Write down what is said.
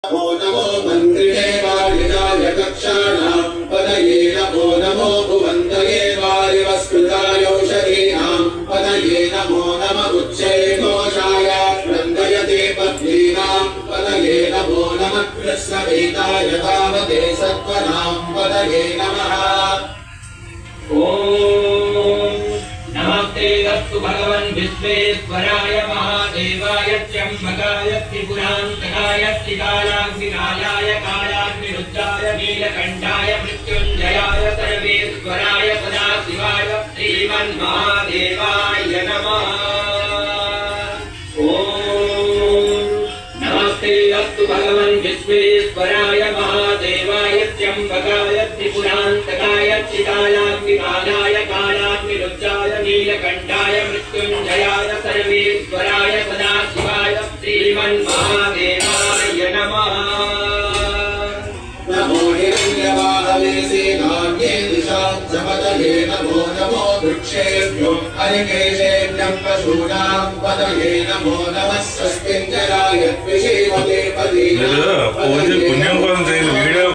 नमो मन्त्रिणेवार्यजाय कक्षाणां पदये नमो नमो भुवन्तये वारिवस्कृतायौषधीनां पदये नमो नम उच्चैघोषाय क्रन्दयते पद्मीनां पदये नमो नमः कृष्णवेदाय धावते सत्त्वनां पदये नमः। नमस्ते दत्तु भगवन् विश्वेश्वराय महादेवाय त्र्यम्बकाय त्रिपुरान्तकाय त्रिकालाग्निकालाय कालाग्निरुद्राय नीलकण्ठाय मृत्युञ्जयाय सर्वेश्वराय सदाशिवाय श्रीमन्महादेवाय नमः। नमस्ते अस्तु भगवन् विश्वेश्वराय महादेवाय त्र्यम्बकाय त्रिपुरान्तकाय त्रिकालाग्निकालाय कालाग्निरुद्राय नीलकण्ठाय मृत्युञ्जयाय सर्वेश्वराय सदाशिवाय श्रीमन्महादेवाय नमः। नमो हिरण्यवाहवे सेनान्ये दिशाच्चपतये नमो नमो वृक्षेभ्यो हरिकेशेभ्यः पशूनां पतये नमो नमः स्वस्तिञ्जराय द्विषीमते पदे पूज्य पुण्यं